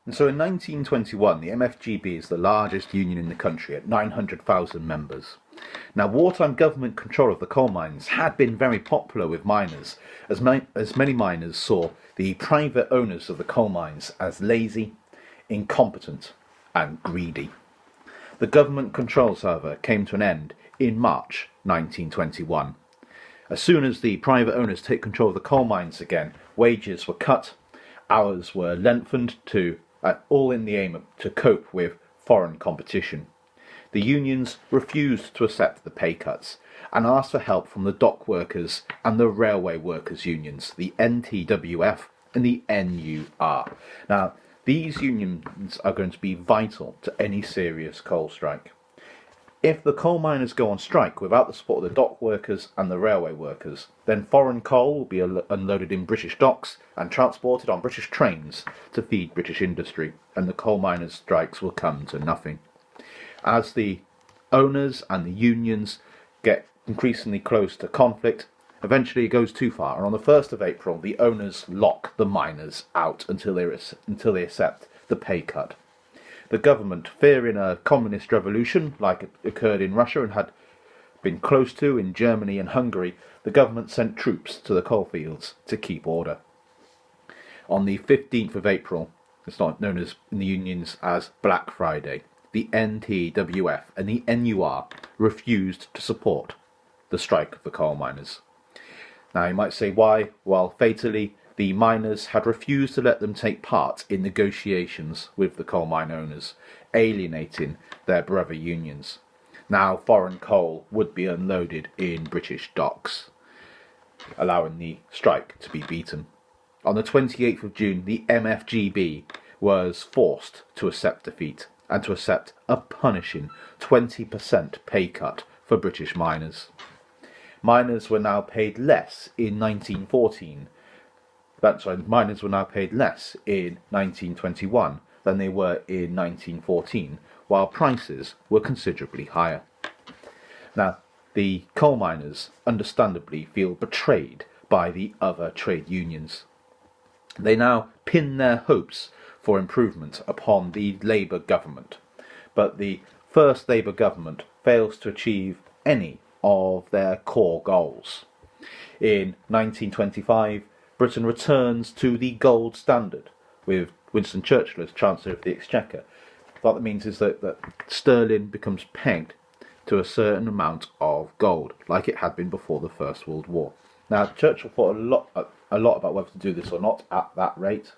And so in 1921, the MFGB is the largest union in the country at 900,000 members. Now, wartime government control of the coal mines had been very popular with miners, as many miners saw the private owners of the coal mines as lazy, incompetent, and greedy. The government controls, however, came to an end in March 1921. As soon as the private owners take control of the coal mines again, wages were cut, hours were lengthened all in the aim to cope with foreign competition. The unions refused to accept the pay cuts and asked for help from the dock workers and the railway workers unions, the NTWF and the NUR. Now, these unions are going to be vital to any serious coal strike. If the coal miners go on strike without the support of the dock workers and the railway workers, then foreign coal will be unloaded in British docks and transported on British trains to feed British industry, and the coal miners' strikes will come to nothing. As the owners and the unions get increasingly close to conflict, eventually it goes too far, and on the 1st of April, the owners lock the miners out until they accept the pay cut. The government, fearing a communist revolution like it occurred in Russia and had been close to in Germany and Hungary, the government sent troops to the coalfields to keep order. On the 15th of April, it's known as in the unions as Black Friday, the NTWF and the NUR refused to support the strike of the coal miners. Now you might say why? Well, fatally, the miners had refused to let them take part in negotiations with the coal mine owners, alienating their brother unions. Now foreign coal would be unloaded in British docks, allowing the strike to be beaten. On the 28th of June, the MFGB was forced to accept defeat and to accept a punishing 20% pay cut for British miners. Miners were now paid less in 1914. Miners were now paid less in 1921 than they were in 1914, while prices were considerably higher. Now, the coal miners understandably feel betrayed by the other trade unions. They now pin their hopes for improvement upon the Labour government, but the first Labour government fails to achieve any of their core goals. In 1925, Britain returns to the gold standard, with Winston Churchill as Chancellor of the Exchequer. What that means is that sterling becomes pegged to a certain amount of gold, like it had been before the First World War. Now, Churchill thought a lot about whether to do this or not at that rate.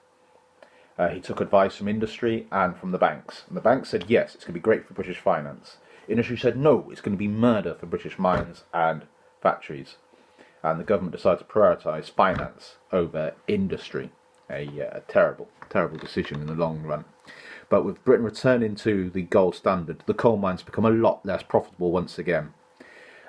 He took advice from industry and from the banks. And the banks said, yes, it's going to be great for British finance. Industry said, no, it's going to be murder for British mines and factories. And the government decided to prioritise finance over industry. A terrible, terrible decision in the long run. But with Britain returning to the gold standard, the coal mines become a lot less profitable once again.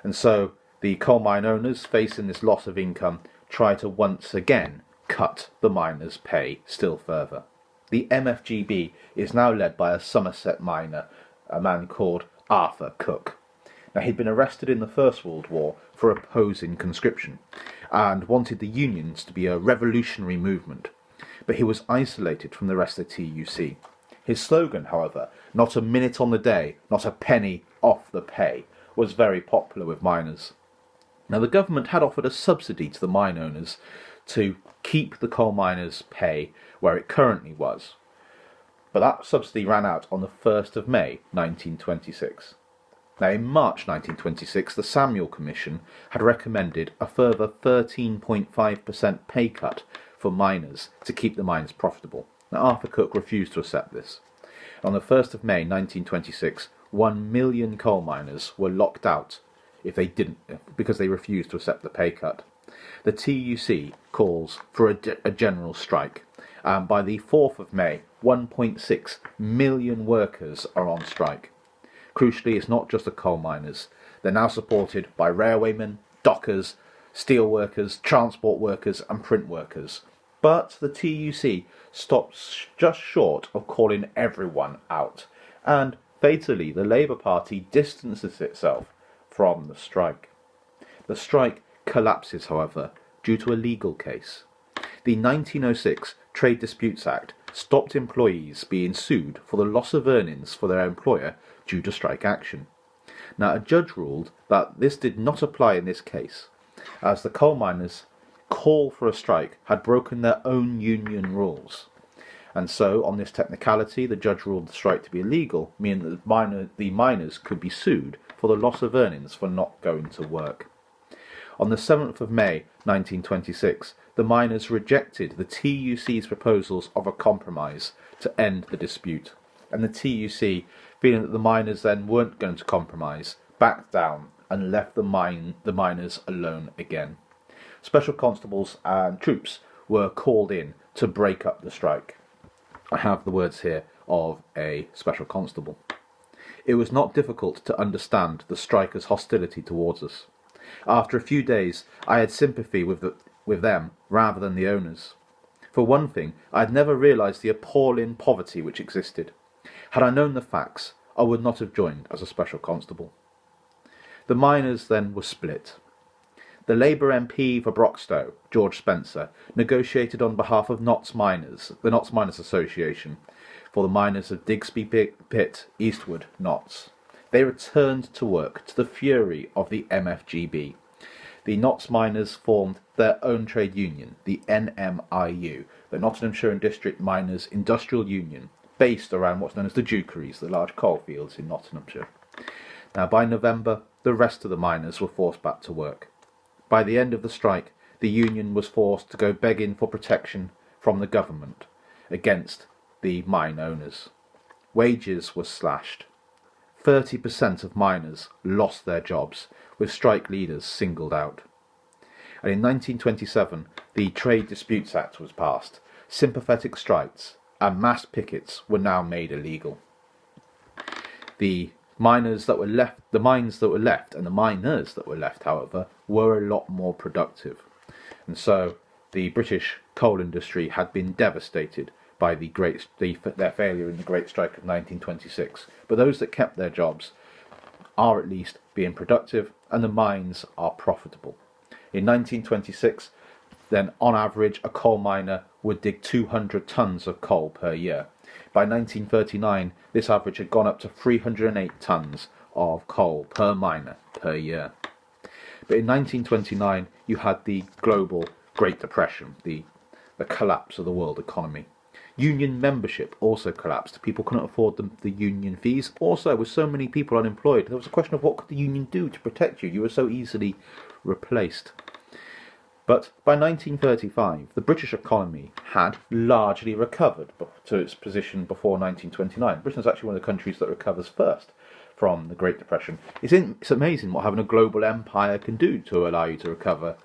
And so the coal mine owners, facing this loss of income, try to once again cut the miners' pay still further. The MFGB is now led by a Somerset miner, a man called Arthur Cook. Now, he'd been arrested in the First World War for opposing conscription and wanted the unions to be a revolutionary movement, but he was isolated from the rest of the TUC. His slogan, however, not a minute on the day, not a penny off the pay, was very popular with miners. Now, the government had offered a subsidy to the mine owners to keep the coal miners' pay where it currently was, but that subsidy ran out on the 1st of May 1926. Now, in March 1926, the Samuel Commission had recommended a further 13.5% pay cut for miners to keep the mines profitable. Now, Arthur Cook refused to accept this. On the 1st of May 1926, 1 million coal miners were locked out because they refused to accept the pay cut. The TUC calls for a general strike, and by the 4th of May, 1.6 million workers are on strike. Crucially, it's not just the coal miners. They're now supported by railwaymen, dockers, steel workers, transport workers and print workers. But the TUC stops just short of calling everyone out, and fatally the Labour Party distances itself from the strike. The strike collapses, however, due to a legal case. The 1906 Trade Disputes Act stopped employees being sued for the loss of earnings for their employer due to strike action. Now, a judge ruled that this did not apply in this case, as the coal miners' call for a strike had broken their own union rules. And so, on this technicality, the judge ruled the strike to be illegal, meaning that the miners could be sued for the loss of earnings for not going to work. On the 7th of May 1926, the miners rejected the TUC's proposals of a compromise to end the dispute, and the TUC, feeling that the miners then weren't going to compromise, backed down and left the miners alone again. Special constables and troops were called in to break up the strike. I have the words here of a special constable. It was not difficult to understand the strikers' hostility towards us. After a few days, I had sympathy with them rather than the owners. For one thing, I had never realised the appalling poverty which existed. Had I known the facts, I would not have joined as a special constable. The miners then were split. The Labour MP for Broxtowe, George Spencer, negotiated on behalf of Notts Miners, the Notts Miners Association, for the miners of Digsby Pit, Eastwood, Notts. They returned to work to the fury of the MFGB. The Notts miners formed their own trade union, the NMIU, the Nottinghamshire and District Miners' Industrial Union, based around what's known as the Dukeries, the large coal fields in Nottinghamshire. Now, by November, the rest of the miners were forced back to work. By the end of the strike, the union was forced to go begging for protection from the government against the mine owners. Wages were slashed. 30% of miners lost their jobs, with strike leaders singled out. And in 1927, the Trade Disputes Act was passed. Sympathetic strikes and mass pickets were now made illegal. The mines that were left, and the miners that were left, however, were a lot more productive. And so the British coal industry had been devastated by their failure in the Great Strike of 1926. But those that kept their jobs are at least being productive, and the mines are profitable. In 1926, then on average, a coal miner would dig 200 tonnes of coal per year. By 1939, this average had gone up to 308 tonnes of coal per miner per year. But in 1929, you had the global Great Depression, the collapse of the world economy. Union membership also collapsed. People couldn't afford the union fees. Also, with so many people unemployed, there was a question of what could the union do to protect you. You were so easily replaced. But by 1935, the British economy had largely recovered to its position before 1929. Britain is actually one of the countries that recovers first from the Great Depression. It's amazing what having a global empire can do to allow you to recover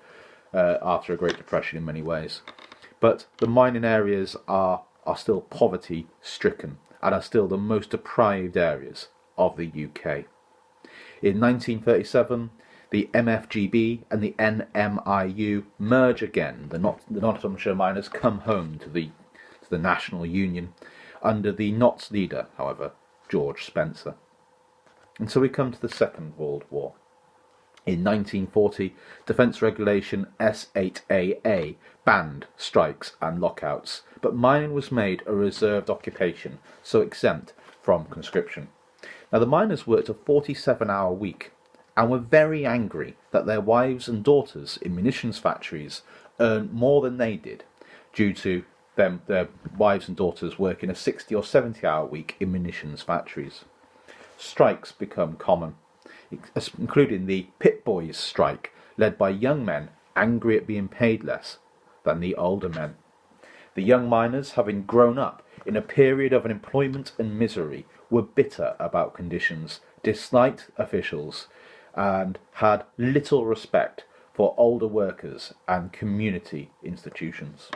after a Great Depression in many ways. But the mining areas are still poverty-stricken and are still the most deprived areas of the UK. In 1937, the MFGB and the NMIU merge again. The Nottinghamshire miners come home to the National Union under the Notts leader, however, George Spencer. And so we come to the Second World War. In 1940, Defence Regulation S8AA banned strikes and lockouts, but mining was made a reserved occupation, so exempt from conscription. Now, the miners worked a 47-hour week and were very angry that their wives and daughters in munitions factories earned more than they did, due to their wives and daughters working a 60 or 70-hour week in munitions factories. Strikes become common, including the Pit Boys strike, led by young men angry at being paid less than the older men. The young miners, having grown up in a period of unemployment and misery, were bitter about conditions, disliked officials, and had little respect for older workers and community institutions.